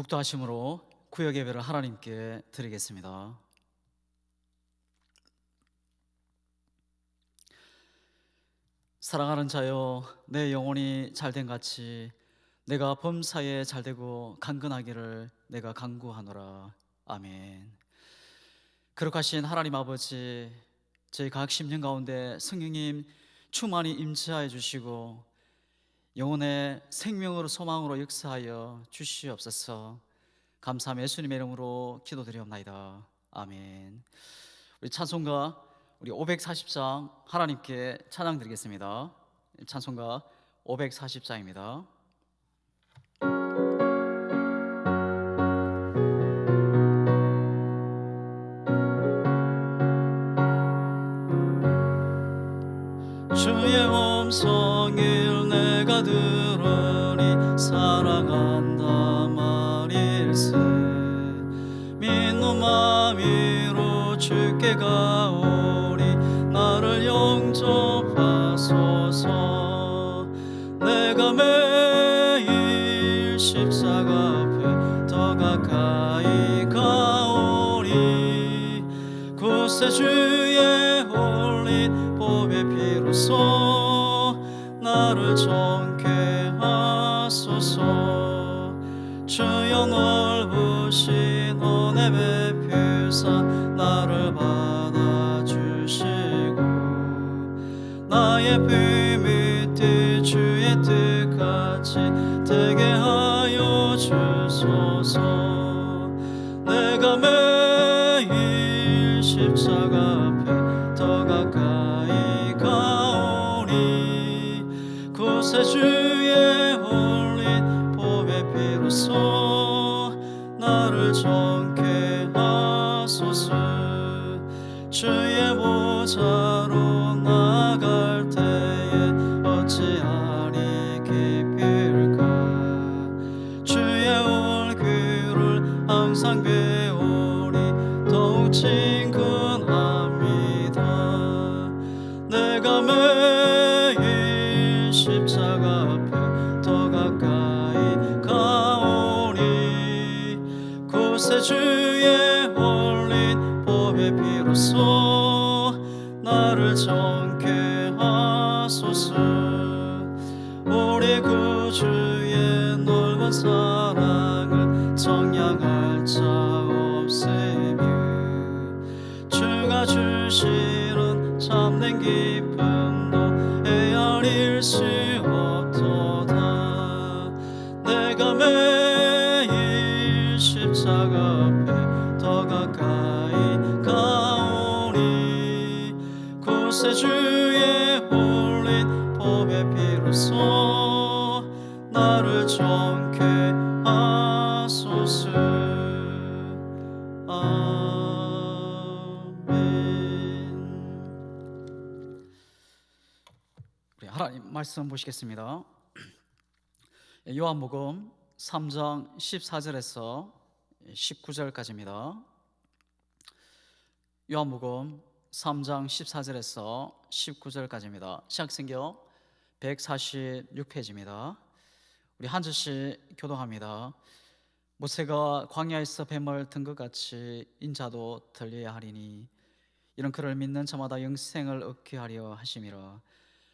묵도하심으로 구역 예배를 하나님께 드리겠습니다. 사랑하는 자여, 내 영혼이 잘된 같이 내가 범사에 잘되고 강건하기를 내가 간구하노라. 아멘. 거룩하신 하나님 아버지, 저희 각 심령 가운데 성령님 충만히 임재하여 주시고 영혼의 생명으로 소망으로 역사하여 주시옵소서. 감사하며 예수님의 이름으로 기도드리옵나이다. 아멘. 우리 찬송가 우리 540장 하나님께 찬양 드리겠습니다. 찬송가 540장입니다. 주의 음성을 내가 들으니 사랑한다 말일세. 믿는 마음으로 주께 가오리. 나를 영접하소서. 내가 매일 십자가 앞에 더 가까이 가오리. 구세주의 홀린 보배 피로써 나를 정케 하소서. 주여 넓으신 은혜 베푸사 나를 받아주시고 나의 비밀 주의 뜻같이 되게 하여 주소서. 내가 매일 십자가 앞에 더 가까이 가오니. 구세주의 홀린 보배 피로써 나를 정케 하소서. 주의 보좌로 나갈 때에 어찌하리 기쁠까. 주의 얼굴을 항상 배우니 더욱 친근합니다. 내가 매일 십자가 앞에 더 가까이 가오니. 구세주의 홀린 보배 피로써 나를 정케 하소서. 우리 구주의 넓은 사랑을 정량할 자 없으며 주가 주시는 참된 기쁨도 헤아릴 수 없도다. 내가 매일 십자가 앞에 더 가까이 가오니. 구세주의 홀린 보배 피로써 나를 정케 하소서. 아멘. 우리 하나님 말씀 보시겠습니다. 요한복음 3장 14절에서 19절까지입니다. 요한복음 3장 14절에서 19절까지입니다. 신약성경 146페이지입니다. 우리 한 절씩 교독합니다. 모세가 광야에서 뱀을 든 것 같이 인자도 들려야 하리니 이런 그를 믿는 자마다 영생을 얻게 하려 하심이라.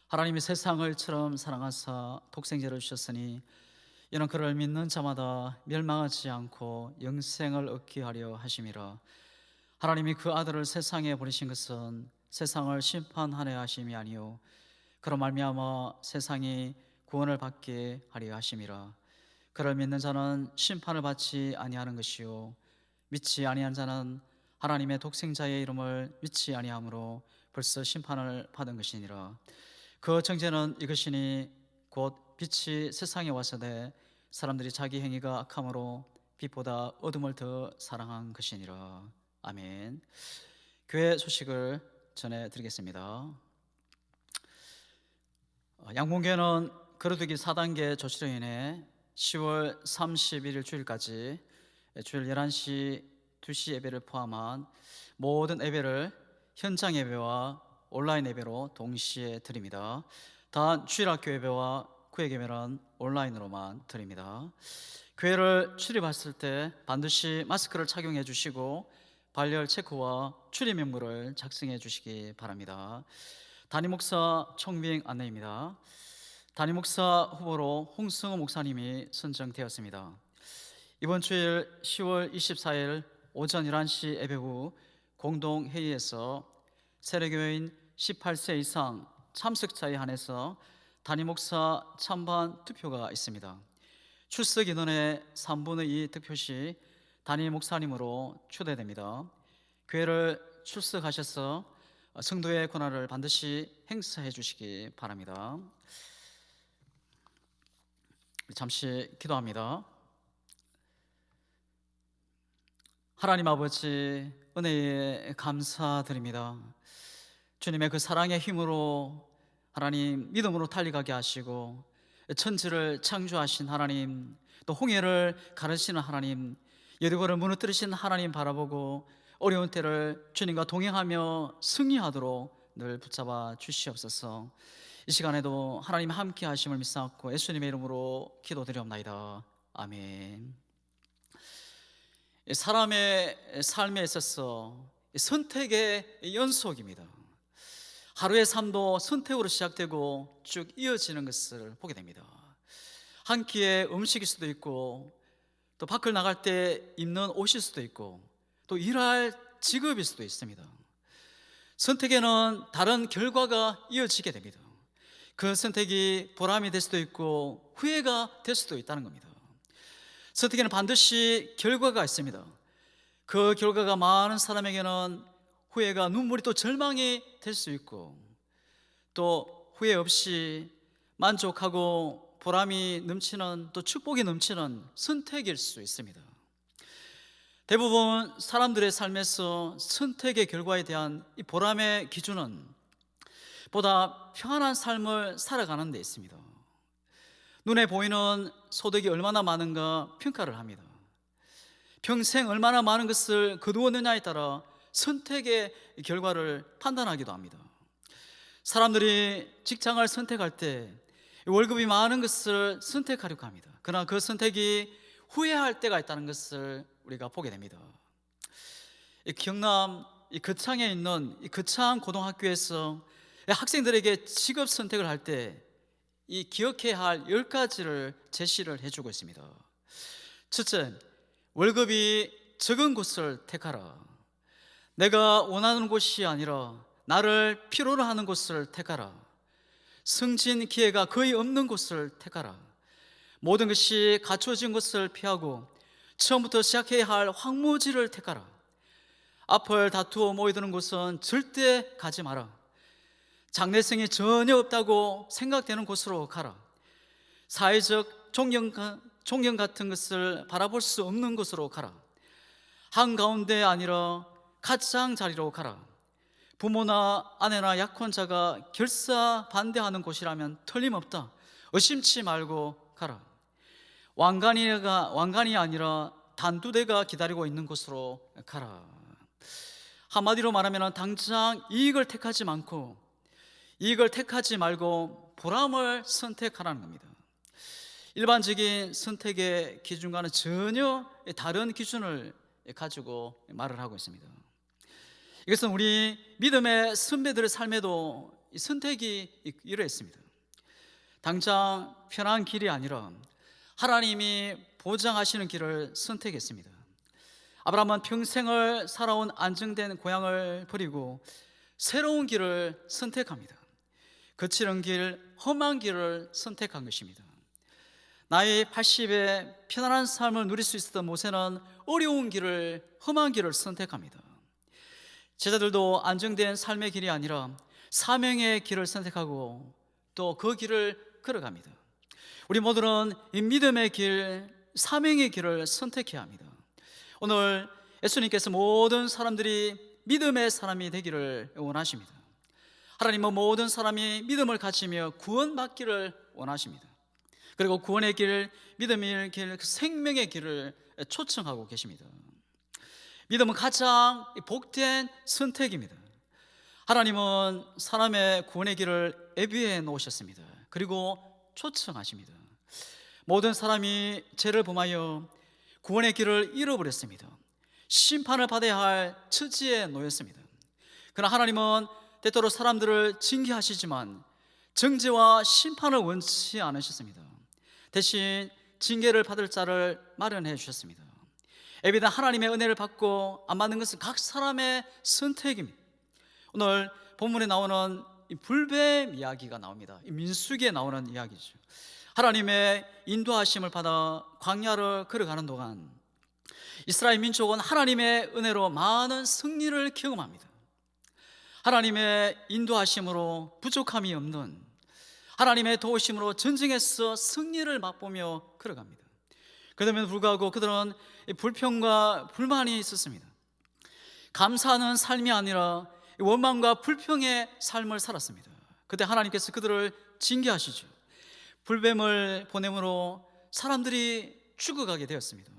하나님이 세상을 처럼 사랑하사 독생자를 주셨으니 이는 그를 믿는 자마다 멸망하지 않고 영생을 얻게 하려 하심이라. 하나님이 그 아들을 세상에 보내신 것은 세상을 심판하려 하심이 아니요 그로 말미암아 세상이 구원을 받게 하려 하심이라. 그를 믿는 자는 심판을 받지 아니하는 것이요 믿지 아니한 자는 하나님의 독생자의 이름을 믿지 아니하므로 벌써 심판을 받은 것이니라. 그 정죄는 이것이니 곧 빛이 세상에 와서되 사람들이 자기 행위가 악함으로 빛보다 어둠을 더 사랑한 것이니라. 아멘. 교회 소식을 전해드리겠습니다. 양봉교회는 거르두기 4단계 조치로 인해 10월 31일 주일까지 주일 11시 2시 예배를 포함한 모든 예배를 현장 예배와 온라인 예배로 동시에 드립니다. 단 주일학교 예배와 구약 예배는 온라인으로만 드립니다. 교회를 출입하실 때 반드시 마스크를 착용해 주시고 발열 체크와 출입 명부를 작성해 주시기 바랍니다. 담임 목사 청빙 안내입니다. 담임 목사 후보로 홍승호 목사님이 선정되었습니다. 이번 주일 10월 24일 오전 11시 예배 후 공동회의에서 세례교인 18세 이상 참석자에 한해서 담임 목사 찬반 투표가 있습니다. 출석 인원의 3분의 2 득표시 담임 목사님으로 초대됩니다. 교회를 출석하셔서 성도의 권한을 반드시 행사해 주시기 바랍니다. 잠시 기도합니다. 하나님 아버지, 은혜에 감사드립니다. 주님의 그 사랑의 힘으로 하나님 믿음으로 달려가게 하시고 천지를 창조하신 하나님, 또 홍해를 가르시는 하나님, 여리고를 무너뜨리신 하나님 바라보고 어려운 때를 주님과 동행하며 승리하도록 늘 붙잡아 주시옵소서. 이 시간에도 하나님 함께 하심을 믿사옵고 예수님의 이름으로 기도드리옵나이다. 아멘. 사람의 삶에 있어서 선택의 연속입니다. 하루의 삶도 선택으로 시작되고 쭉 이어지는 것을 보게 됩니다. 한 끼의 음식일 수도 있고, 또 밖을 나갈 때 입는 옷일 수도 있고, 또 일할 직업일 수도 있습니다. 선택에는 다른 결과가 이어지게 됩니다. 그 선택이 보람이 될 수도 있고 후회가 될 수도 있다는 겁니다. 선택에는 반드시 결과가 있습니다. 그 결과가 많은 사람에게는 후회가 눈물이 또 절망이 될 수 있고, 또 후회 없이 만족하고 보람이 넘치는, 또 축복이 넘치는 선택일 수 있습니다. 대부분 사람들의 삶에서 선택의 결과에 대한 이 보람의 기준은 보다 평안한 삶을 살아가는 데 있습니다. 눈에 보이는 소득이 얼마나 많은가 평가를 합니다. 평생 얼마나 많은 것을 거두었느냐에 따라 선택의 결과를 판단하기도 합니다. 사람들이 직장을 선택할 때 월급이 많은 것을 선택하려고 합니다. 그러나 그 선택이 후회할 때가 있다는 것을 우리가 보게 됩니다. 경남 거창에 있는 거창 고등학교에서 학생들에게 직업 선택을 할 때 이 기억해야 할 10가지를 제시를 해주고 있습니다. 첫째, 월급이 적은 곳을 택하라. 내가 원하는 곳이 아니라 나를 필요로 하는 곳을 택하라. 승진 기회가 거의 없는 곳을 택하라. 모든 것이 갖춰진 곳을 피하고 처음부터 시작해야 할 황무지를 택하라. 앞을 다투어 모이드는 곳은 절대 가지 마라. 장래성이 전혀 없다고 생각되는 곳으로 가라. 사회적 존경 같은 것을 바라볼 수 없는 곳으로 가라. 한가운데 아니라 가장자리로 가라. 부모나 아내나 약혼자가 결사 반대하는 곳이라면 틀림없다. 의심치 말고 가라. 왕관이 아니라 단두대가 기다리고 있는 곳으로 가라. 한마디로 말하면 당장 이익을 택하지 말고 보람을 선택하라는 겁니다. 일반적인 선택의 기준과는 전혀 다른 기준을 가지고 말을 하고 있습니다. 이것은 우리 믿음의 선배들의 삶에도 선택이 이러했습니다. 당장 편한 길이 아니라 하나님이 보장하시는 길을 선택했습니다. 아브라함은 평생을 살아온 안정된 고향을 버리고 새로운 길을 선택합니다. 거칠은 길, 험한 길을 선택한 것입니다. 나이 80에 편안한 삶을 누릴 수 있었던 모세는 어려운 길을, 험한 길을 선택합니다. 제자들도 안정된 삶의 길이 아니라 사명의 길을 선택하고 또 그 길을 걸어갑니다. 우리 모두는 이 믿음의 길, 사명의 길을 선택해야 합니다. 오늘 예수님께서 모든 사람들이 믿음의 사람이 되기를 원하십니다. 하나님은 모든 사람이 믿음을 가지며 구원받기를 원하십니다. 그리고 구원의 길, 믿음의 길, 생명의 길을 초청하고 계십니다. 믿음은 가장 복된 선택입니다. 하나님은 사람의 구원의 길을 예비해 놓으셨습니다. 그리고 초청하십니다. 모든 사람이 죄를 범하여 구원의 길을 잃어버렸습니다. 심판을 받아야 할 처지에 놓였습니다. 그러나 하나님은 때때로 사람들을 징계하시지만 정죄와 심판을 원치 않으셨습니다. 대신 징계를 받을 자를 마련해 주셨습니다. 에비다 하나님의 은혜를 받고 안 받는 것은 각 사람의 선택입니다. 오늘 본문에 나오는 이 불뱀 이야기가 나옵니다. 이 민수기에 나오는 이야기죠. 하나님의 인도하심을 받아 광야를 걸어가는 동안 이스라엘 민족은 하나님의 은혜로 많은 승리를 경험합니다. 하나님의 인도하심으로 부족함이 없는, 하나님의 도우심으로 전쟁에서 승리를 맛보며 걸어갑니다. 그럼에도 불구하고 그들은 불평과 불만이 있었습니다. 감사하는 삶이 아니라 원망과 불평의 삶을 살았습니다. 그때 하나님께서 그들을 징계하시죠. 불뱀을 보냄으로 사람들이 죽어가게 되었습니다.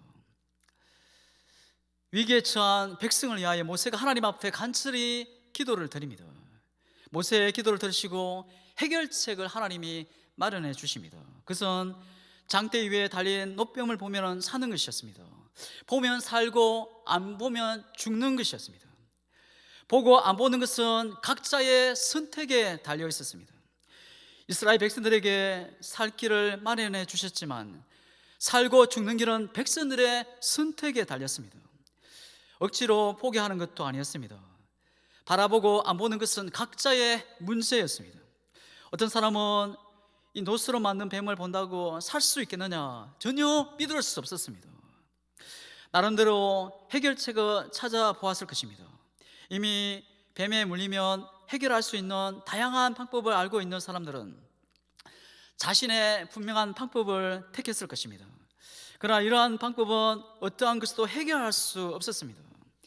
위기에 처한 백성을 위하여 모세가 하나님 앞에 간절히 기도를 드립니다. 모세의 기도를 들으시고 해결책을 하나님이 마련해 주십니다. 그것은 장대 위에 달린 노뱀을 보면 사는 것이었습니다. 보면 살고 안 보면 죽는 것이었습니다. 보고 안 보는 것은 각자의 선택에 달려 있었습니다. 이스라엘 백성들에게 살 길을 마련해 주셨지만 살고 죽는 길은 백성들의 선택에 달렸습니다. 억지로 포기하는 것도 아니었습니다. 바라보고 안 보는 것은 각자의 문제였습니다. 어떤 사람은 이 노스로 만든 뱀을 본다고 살 수 있겠느냐? 전혀 믿을 수 없었습니다. 나름대로 해결책을 찾아보았을 것입니다. 이미 뱀에 물리면 해결할 수 있는 다양한 방법을 알고 있는 사람들은 자신의 분명한 방법을 택했을 것입니다. 그러나 이러한 방법은 어떠한 것도 해결할 수 없었습니다.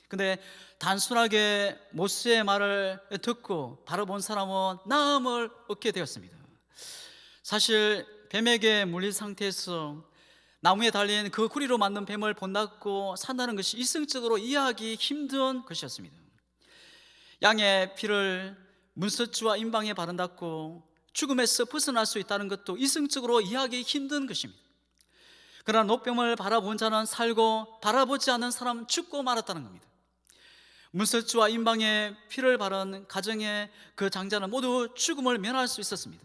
근데 단순하게 모세의 말을 듣고 바라본 사람은 나음을 얻게 되었습니다. 사실 뱀에게 물린 상태에서 나무에 달린 그 구리로 만든 뱀을 본다고 산다는 것이 이성적으로 이해하기 힘든 것이었습니다. 양의 피를 문서주와 임방에 바른다고 죽음에서 벗어날 수 있다는 것도 이성적으로 이해하기 힘든 것입니다. 그러나 노뱀을 바라본 자는 살고 바라보지 않는 사람은 죽고 말았다는 겁니다. 문서주와 임방에 피를 바른 가정의 그 장자는 모두 죽음을 면할 수 있었습니다.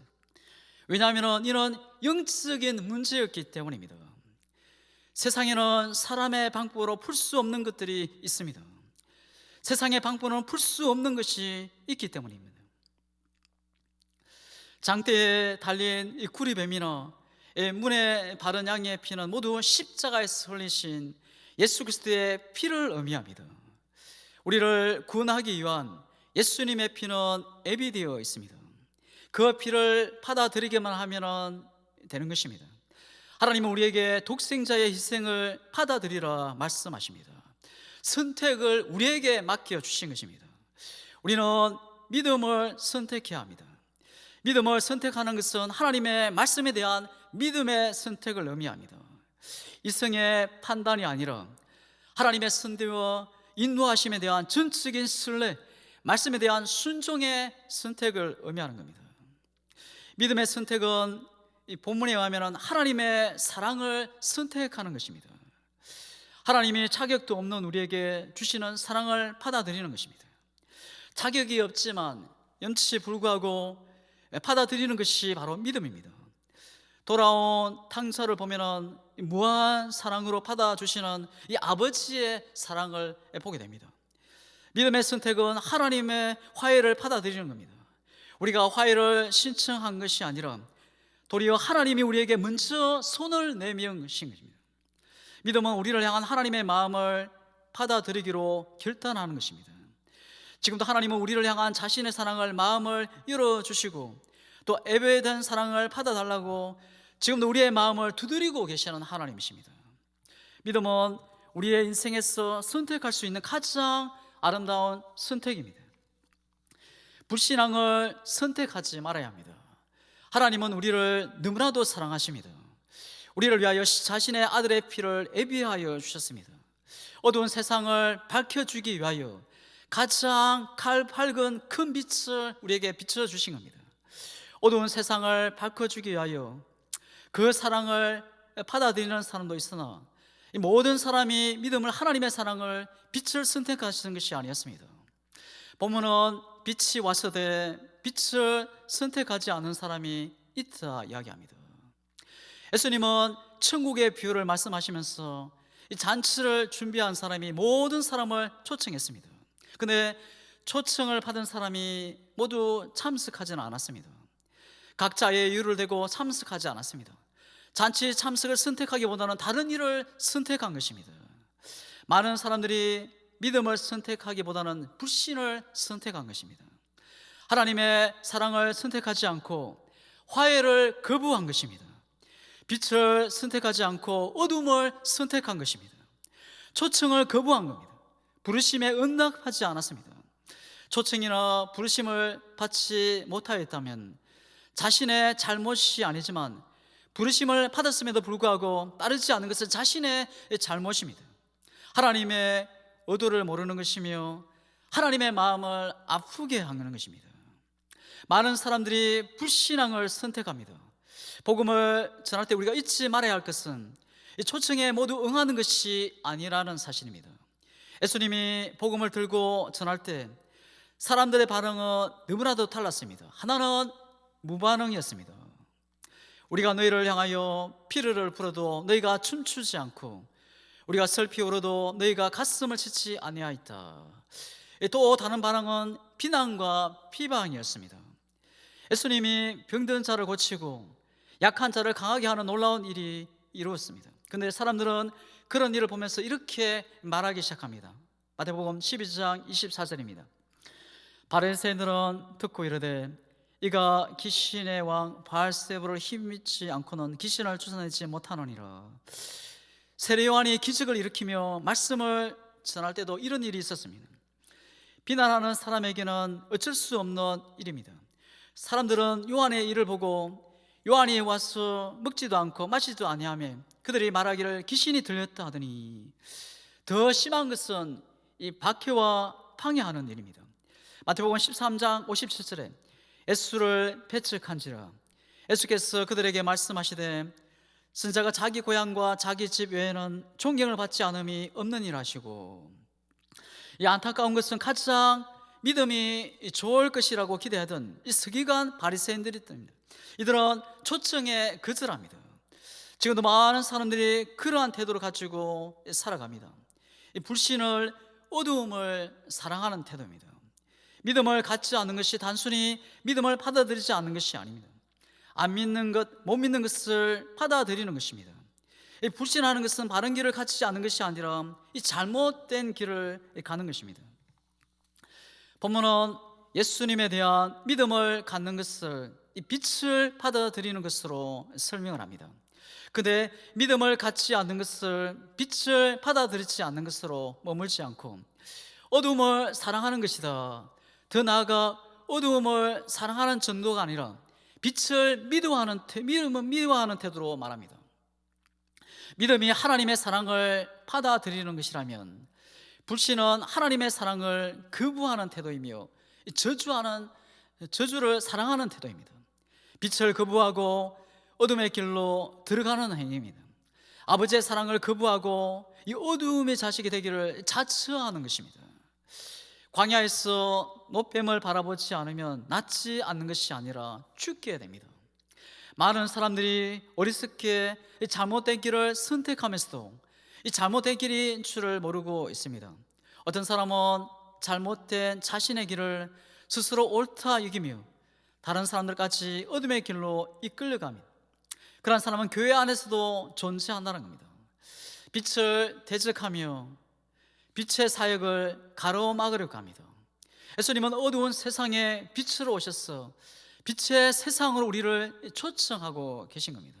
왜냐하면 이는 영적인 문제였기 때문입니다. 세상에는 사람의 방법으로 풀 수 없는 것들이 있습니다. 세상의 방법으로는 풀 수 없는 것이 있기 때문입니다. 장대에 달린 이 구리뱀이나 문에 바른 양의 피는 모두 십자가에서 흘리신 예수 그리스도의 피를 의미합니다. 우리를 구원하기 위한 예수님의 피는 예비되어 있습니다. 그 피를 받아들이기만 하면 되는 것입니다. 하나님은 우리에게 독생자의 희생을 받아들이라 말씀하십니다. 선택을 우리에게 맡겨주신 것입니다. 우리는 믿음을 선택해야 합니다. 믿음을 선택하는 것은 하나님의 말씀에 대한 믿음의 선택을 의미합니다. 이성의 판단이 아니라 하나님의 선대와 인도하심에 대한 전적인 신뢰, 말씀에 대한 순종의 선택을 의미하는 겁니다. 믿음의 선택은 이 본문에 의하면 하나님의 사랑을 선택하는 것입니다. 하나님이 자격도 없는 우리에게 주시는 사랑을 받아들이는 것입니다. 자격이 없지만 염치 불구하고 받아들이는 것이 바로 믿음입니다. 돌아온 탕자를 보면 무한 사랑으로 받아주시는 이 아버지의 사랑을 보게 됩니다. 믿음의 선택은 하나님의 화해를 받아들이는 겁니다. 우리가 화해를 신청한 것이 아니라 도리어 하나님이 우리에게 먼저 손을 내미신 것입니다. 믿음은 우리를 향한 하나님의 마음을 받아들이기로 결단하는 것입니다. 지금도 하나님은 우리를 향한 자신의 사랑을 마음을 열어주시고 또 예배된 사랑을 받아달라고 지금도 우리의 마음을 두드리고 계시는 하나님이십니다. 믿음은 우리의 인생에서 선택할 수 있는 가장 아름다운 선택입니다. 불신앙을 선택하지 말아야 합니다. 하나님은 우리를 너무나도 사랑하십니다. 우리를 위하여 자신의 아들의 피를 예비하여 주셨습니다. 어두운 세상을 밝혀주기 위하여 가장 밝은 큰 빛을 우리에게 비춰주신 겁니다. 어두운 세상을 밝혀주기 위하여 그 사랑을 받아들이는 사람도 있으나 이 모든 사람이 믿음을, 하나님의 사랑을, 빛을 선택하시는 것이 아니었습니다. 본문은 빛이 왔으되 빛을 선택하지 않은 사람이 있다 이야기합니다. 예수님은 천국의 비유를 말씀하시면서 이 잔치를 준비한 사람이 모든 사람을 초청했습니다. 근데 초청을 받은 사람이 모두 참석하지는 않았습니다. 각자의 이유를 대고 참석하지 않았습니다. 잔치 참석을 선택하기보다는 다른 일을 선택한 것입니다. 많은 사람들이 믿음을 선택하기보다는 불신을 선택한 것입니다. 하나님의 사랑을 선택하지 않고 화해를 거부한 것입니다. 빛을 선택하지 않고 어둠을 선택한 것입니다. 초청을 거부한 겁니다. 부르심에 응답하지 않았습니다. 초청이나 부르심을 받지 못하였다면 자신의 잘못이 아니지만 부르심을 받았음에도 불구하고 따르지 않는 것은 자신의 잘못입니다. 하나님의 의도를 모르는 것이며 하나님의 마음을 아프게 하는 것입니다. 많은 사람들이 불신앙을 선택합니다. 복음을 전할 때 우리가 잊지 말아야 할 것은 이 초청에 모두 응하는 것이 아니라는 사실입니다. 예수님이 복음을 들고 전할 때 사람들의 반응은 너무나도 달랐습니다. 하나는 무반응이었습니다. 우리가 너희를 향하여 피르를 불어도 너희가 춤추지 않고 우리가 슬피 울어도 너희가 가슴을 치지 아니하였다. 또 다른 반응은 비난과 비방이었습니다. 예수님이 병든 자를 고치고 약한 자를 강하게 하는 놀라운 일이 이루었습니다. 그런데 사람들은 그런 일을 보면서 이렇게 말하기 시작합니다. 마태복음 12장 24절입니다. 바리새인들은 듣고 이르되 이가 귀신의 왕 바알세불을 힘입지 않고는 귀신을 쫓아내지 못하느니라. 세례 요한이 기적을 일으키며 말씀을 전할 때도 이런 일이 있었습니다. 비난하는 사람에게는 어쩔 수 없는 일입니다. 사람들은 요한의 일을 보고 요한이 와서 먹지도 않고 마시지도 아니하며 그들이 말하기를 귀신이 들렸다 하더니 더 심한 것은 이 박해와 방해하는 일입니다. 마태복음 13장 57절에 예수를 배척한지라 예수께서 그들에게 말씀하시되 선자가 자기 고향과 자기 집 외에는 존경을 받지 않음이 없느니라 하시고, 이 안타까운 것은 가장 믿음이 좋을 것이라고 기대하던 이 서기관 바리새인들이 있답니다. 이들은 초청에 거절합니다. 지금도 많은 사람들이 그러한 태도를 가지고 살아갑니다. 이 불신을, 어두움을 사랑하는 태도입니다. 믿음을 갖지 않는 것이 단순히 믿음을 받아들이지 않는 것이 아닙니다. 안 믿는 것, 못 믿는 것을 받아들이는 것입니다. 이 불신하는 것은 바른 길을 갖지 않는 것이 아니라 이 잘못된 길을 가는 것입니다. 본문은 예수님에 대한 믿음을 갖는 것을 이 빛을 받아들이는 것으로 설명을 합니다. 근데 믿음을 갖지 않는 것을 빛을 받아들이지 않는 것으로 머물지 않고 어둠을 사랑하는 것이다. 더 나아가 어두움을 사랑하는 정도가 아니라 빛을 미워하는 태도로 말합니다. 믿음이 하나님의 사랑을 받아들이는 것이라면 불신은 하나님의 사랑을 거부하는 태도이며 저주를 사랑하는 태도입니다. 빛을 거부하고 어둠의 길로 들어가는 행위입니다. 아버지의 사랑을 거부하고 이 어두움의 자식이 되기를 자처하는 것입니다. 광야에서 노뱀을 바라보지 않으면 낫지 않는 것이 아니라 죽게 됩니다. 많은 사람들이 어리석게 잘못된 길을 선택하면서도 이 잘못된 길인 줄을 모르고 있습니다. 어떤 사람은 잘못된 자신의 길을 스스로 옳다 여기며 다른 사람들까지 어둠의 길로 이끌려갑니다. 그런 사람은 교회 안에서도 존재한다는 겁니다. 빛을 대적하며 빛의 사역을 가로막으려고 합니다. 예수님은 어두운 세상에 빛으로 오셔서 빛의 세상으로 우리를 초청하고 계신 겁니다.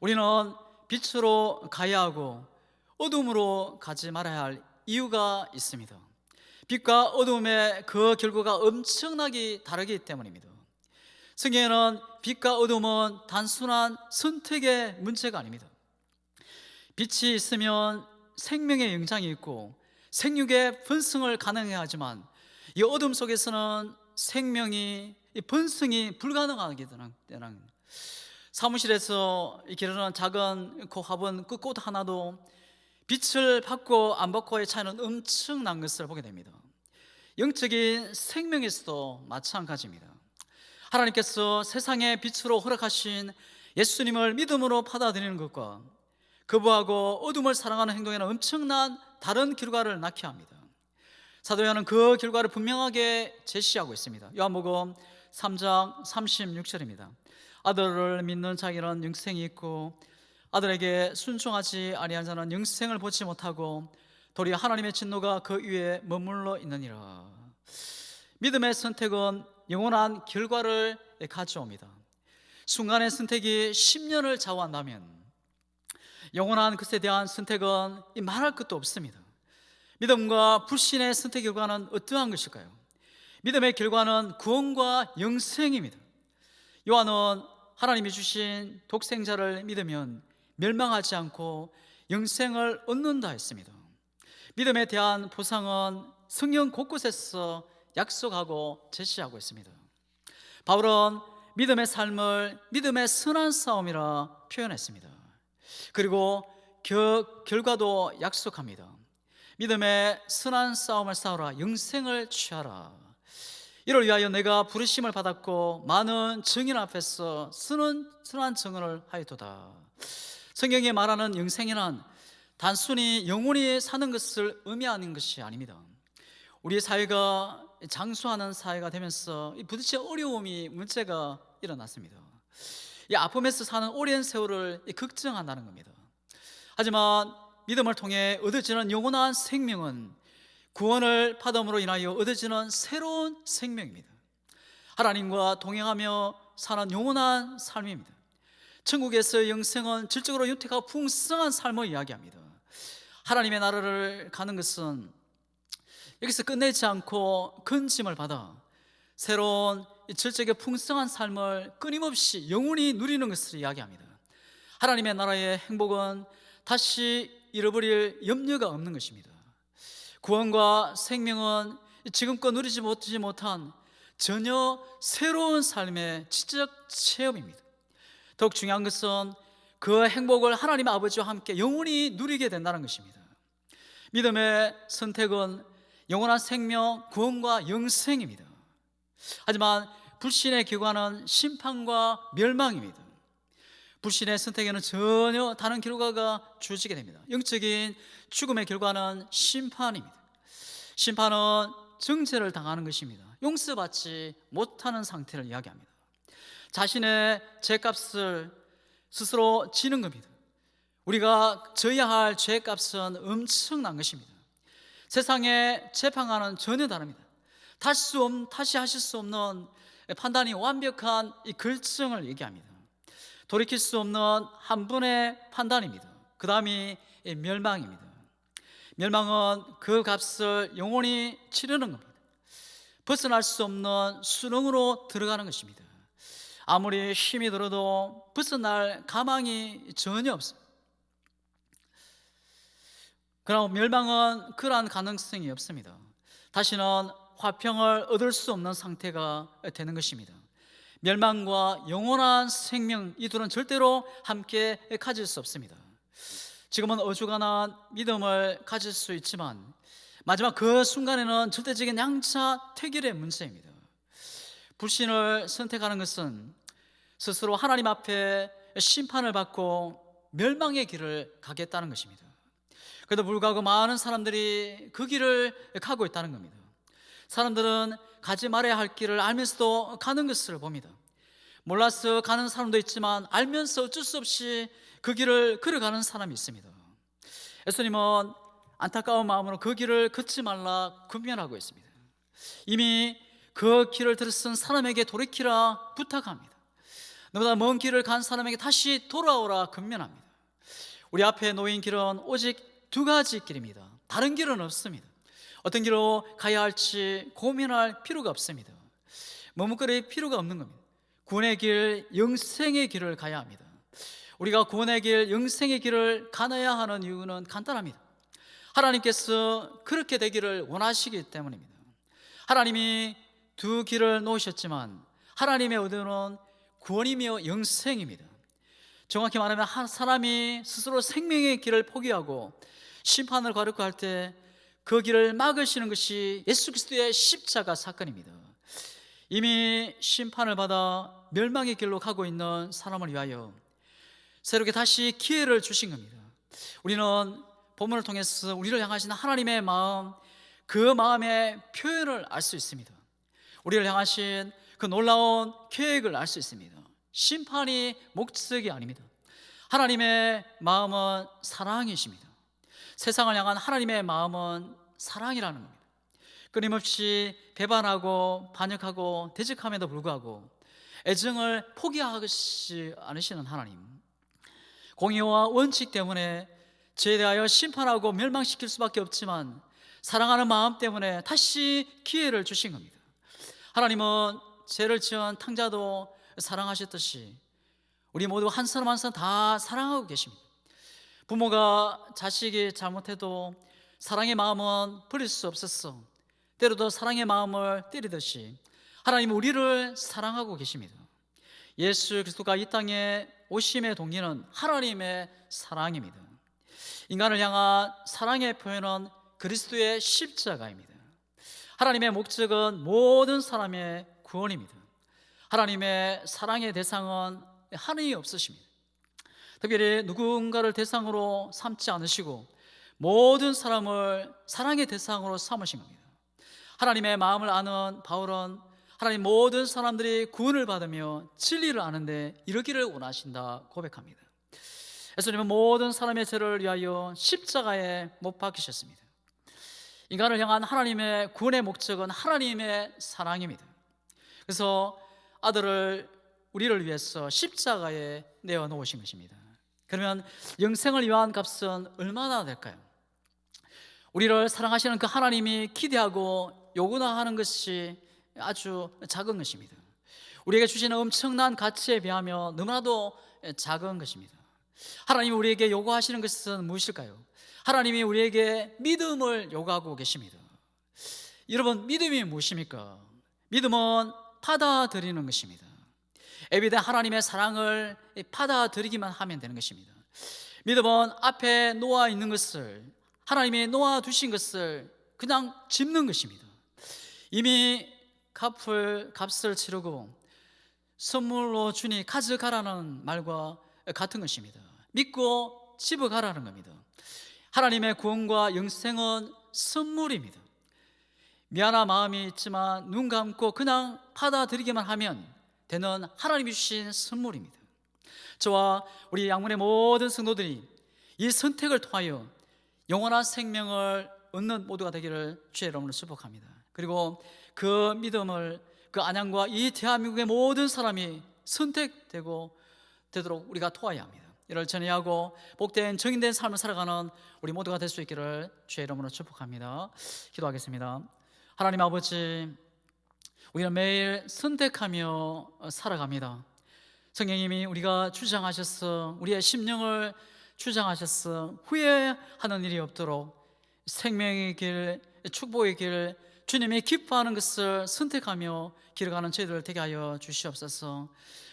우리는 빛으로 가야 하고 어둠으로 가지 말아야 할 이유가 있습니다. 빛과 어둠의 그 결과가 엄청나게 다르기 때문입니다. 성경에는 빛과 어둠은 단순한 선택의 문제가 아닙니다. 빛이 있으면 생명의 영장이 있고 생육의 번성을 가능해 하지만 이 어둠 속에서는 생명이 번성이 불가능하게 되는, 사무실에서 기르는 작은 고화분 그 꽃 하나도 빛을 받고 안 받고의 차이는 엄청난 것을 보게 됩니다. 영적인 생명에서도 마찬가지입니다. 하나님께서 세상의 빛으로 허락하신 예수님을 믿음으로 받아들이는 것과 거부하고 어둠을 사랑하는 행동에는 엄청난 다른 결과를 낳게 합니다. 사도 요한은 그 결과를 분명하게 제시하고 있습니다. 요한복음 3장 36절입니다. 아들을 믿는 자에게는 영생이 있고 아들에게 순종하지 아니한 자는 영생을 보지 못하고 도리어 하나님의 진노가 그 위에 머물러 있느니라. 믿음의 선택은 영원한 결과를 가져옵니다. 순간의 선택이 10년을 좌우한다면 영원한 것에 대한 선택은 말할 것도 없습니다. 믿음과 불신의 선택 결과는 어떠한 것일까요? 믿음의 결과는 구원과 영생입니다. 요한은 하나님이 주신 독생자를 믿으면 멸망하지 않고 영생을 얻는다 했습니다. 믿음에 대한 보상은 성경 곳곳에서 약속하고 제시하고 있습니다. 바울은 믿음의 삶을 믿음의 선한 싸움이라 표현했습니다. 그리고 결과도 약속합니다. 믿음의 선한 싸움을 싸우라, 영생을 취하라. 이를 위하여 내가 부르심을 받았고 많은 증인 앞에서 선한 증언을 하였도다. 성경에 말하는 영생이란 단순히 영원히 사는 것을 의미하는 것이 아닙니다. 우리 사회가 장수하는 사회가 되면서 부딪혀 어려움이 문제가 일어났습니다. 이 아픔에서 사는 오랜 세월을 걱정한다는 겁니다. 하지만 믿음을 통해 얻어지는 영원한 생명은 구원을 받음으로 인하여 얻어지는 새로운 생명입니다. 하나님과 동행하며 사는 영원한 삶입니다. 천국에서의 영생은 질적으로 윤택하고 풍성한 삶을 이야기합니다. 하나님의 나라를 가는 것은 여기서 끝내지 않고 건짐을 받아 새로운 질적의 풍성한 삶을 끊임없이 영원히 누리는 것을 이야기합니다. 하나님의 나라의 행복은 다시 잃어버릴 염려가 없는 것입니다. 구원과 생명은 지금껏 누리지 못한 전혀 새로운 삶의 지적 체험입니다. 더욱 중요한 것은 그 행복을 하나님 아버지와 함께 영원히 누리게 된다는 것입니다. 믿음의 선택은 영원한 생명, 구원과 영생입니다. 하지만 불신의 결과는 심판과 멸망입니다. 불신의 선택에는 전혀 다른 결과가 주어지게 됩니다. 영적인 죽음의 결과는 심판입니다. 심판은 정죄를 당하는 것입니다. 용서받지 못하는 상태를 이야기합니다. 자신의 죄값을 스스로 지는 겁니다. 우리가 져야 할 죄값은 엄청난 것입니다. 세상의 재판과는 전혀 다릅니다. 다시 하실 수 없는 판단이 완벽한 이 결정을 얘기합니다. 돌이킬 수 없는 한 분의 판단입니다. 그 다음이 멸망입니다. 멸망은 그 값을 영원히 치르는 겁니다. 벗어날 수 없는 수렁으로 들어가는 것입니다. 아무리 힘이 들어도 벗어날 가망이 전혀 없습니다. 그럼 멸망은 그러한 가능성이 없습니다. 다시는 화평을 얻을 수 없는 상태가 되는 것입니다. 멸망과 영원한 생명, 이 둘은 절대로 함께 가질 수 없습니다. 지금은 어중간한 믿음을 가질 수 있지만 마지막 그 순간에는 절대적인 양자택일의 문제입니다. 불신을 선택하는 것은 스스로 하나님 앞에 심판을 받고 멸망의 길을 가겠다는 것입니다. 그래도 불구하고 많은 사람들이 그 길을 가고 있다는 겁니다. 사람들은 가지 말아야 할 길을 알면서도 가는 것을 봅니다. 몰라서 가는 사람도 있지만 알면서 어쩔 수 없이 그 길을 걸어가는 사람이 있습니다. 예수님은 안타까운 마음으로 그 길을 걷지 말라 권면하고 있습니다. 이미 그 길을 들었은 사람에게 돌이키라 부탁합니다. 너보다 먼 길을 간 사람에게 다시 돌아오라 권면합니다. 우리 앞에 놓인 길은 오직 두 가지 길입니다. 다른 길은 없습니다. 어떤 길로 가야 할지 고민할 필요가 없습니다. 머뭇거릴 필요가 없는 겁니다. 구원의 길, 영생의 길을 가야 합니다. 우리가 구원의 길, 영생의 길을 가야 하는 이유는 간단합니다. 하나님께서 그렇게 되기를 원하시기 때문입니다. 하나님이 두 길을 놓으셨지만 하나님의 의도는 구원이며 영생입니다. 정확히 말하면 한 사람이 스스로 생명의 길을 포기하고 심판을 가려고 할 때 그 길을 막으시는 것이 예수 그리스도의 십자가 사건입니다. 이미 심판을 받아 멸망의 길로 가고 있는 사람을 위하여 새롭게 다시 기회를 주신 겁니다. 우리는 본문을 통해서 우리를 향하신 하나님의 마음, 그 마음의 표현을 알 수 있습니다. 우리를 향하신 그 놀라운 계획을 알 수 있습니다. 심판이 목적이 아닙니다. 하나님의 마음은 사랑이십니다. 세상을 향한 하나님의 마음은 사랑이라는 겁니다. 끊임없이 배반하고 반역하고 대적함에도 불구하고 애정을 포기하지 않으시는 하나님, 공의와 원칙 때문에 죄에 대하여 심판하고 멸망시킬 수밖에 없지만 사랑하는 마음 때문에 다시 기회를 주신 겁니다. 하나님은 죄를 지은 탕자도 사랑하셨듯이 우리 모두 한 사람 한 사람 다 사랑하고 계십니다. 부모가 자식이 잘못해도 사랑의 마음은 버릴 수 없었어. 때로도 사랑의 마음을 때리듯이 하나님은 우리를 사랑하고 계십니다. 예수 그리스도가 이 땅에 오심의 동기는 하나님의 사랑입니다. 인간을 향한 사랑의 표현은 그리스도의 십자가입니다. 하나님의 목적은 모든 사람의 구원입니다. 하나님의 사랑의 대상은 한이 없으십니다. 특별히 누군가를 대상으로 삼지 않으시고 모든 사람을 사랑의 대상으로 삼으신 겁니다. 하나님의 마음을 아는 바울은 하나님 모든 사람들이 구원을 받으며 진리를 아는데 이르기를 원하신다 고백합니다. 예수님은 모든 사람의 죄를 위하여 십자가에 못 박히셨습니다. 인간을 향한 하나님의 구원의 목적은 하나님의 사랑입니다. 그래서 아들을 우리를 위해서 십자가에 내어놓으신 것입니다. 그러면 영생을 위한 값은 얼마나 될까요? 우리를 사랑하시는 그 하나님이 기대하고 요구하는 것이 아주 작은 것입니다. 우리에게 주시는 엄청난 가치에 비하면 너무나도 작은 것입니다. 하나님이 우리에게 요구하시는 것은 무엇일까요? 하나님이 우리에게 믿음을 요구하고 계십니다. 여러분, 믿음이 무엇입니까? 믿음은 받아들이는 것입니다. 에비데 하나님의 사랑을 받아들이기만 하면 되는 것입니다. 믿음은 앞에 놓아 있는 것을, 하나님이 놓아 두신 것을 그냥 짚는 것입니다. 이미 값을 치르고 선물로 주니 가져가라는 말과 같은 것입니다. 믿고 집어가라는 겁니다. 하나님의 구원과 영생은 선물입니다. 미안한 마음이 있지만 눈 감고 그냥 받아들이기만 하면 되는 하나님이 주신 선물입니다. 저와 우리 양문의 모든 성도들이 이 선택을 통하여 영원한 생명을 얻는 모두가 되기를 주의 이름으로 축복합니다. 그리고 그 믿음을 그 안양과 이 대한민국의 모든 사람이 되도록 우리가 도와야 합니다. 이를 전해하고 복된 정인된 삶을 살아가는 우리 모두가 될 수 있기를 주의 이름으로 축복합니다. 기도하겠습니다. 하나님 아버지, 우리는 매일 선택하며 살아갑니다. 성령님이 우리가 주장하셔서 우리의 심령을 주장하셔서 후회하는 일이 없도록 생명의 길, 축복의 길, 주님이 기뻐하는 것을 선택하며 길어가는 저희들 되게 하여 주시옵소서.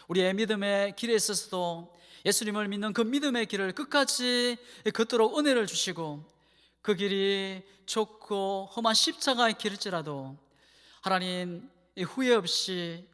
우리의 믿음의 길에 있어서도 예수님을 믿는 그 믿음의 길을 끝까지 걷도록 은혜를 주시고 그 길이 좁고 험한 십자가의 길일지라도 하나님 후회 없이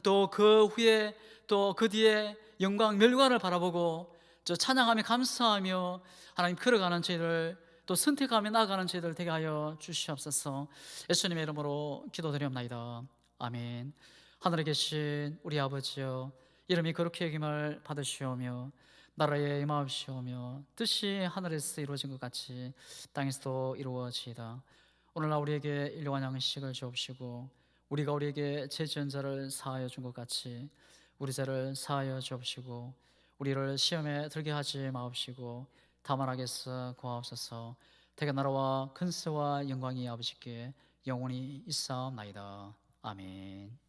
또 그 후에 또 그 뒤에 영광 멸관을 바라보고 저 찬양하며 감사하며 하나님 걸어가는 저희를 또 선택하며 나아가는 저희들 되게 하여 주시옵소서. 예수님의 이름으로 기도드리옵나이다. 아멘. 하늘에 계신 우리 아버지여, 이름이 거룩히 여김을 받으시오며 나라에 임하옵시오며 뜻이 하늘에서 이루어진 것 같이 땅에서도 이루어지이다. 오늘날 우리에게 일용할 양식을 주옵시고 우리가 우리에게 죄 지은 자를 사하여 준 것 같이 우리 죄를 사하여 주옵시고 우리를 시험에 들게 하지 마옵시고 다만 악에서 구하옵소서. 대개 나라와 근세와 영광이 아버지께 영원히 있사옵나이다. 아멘.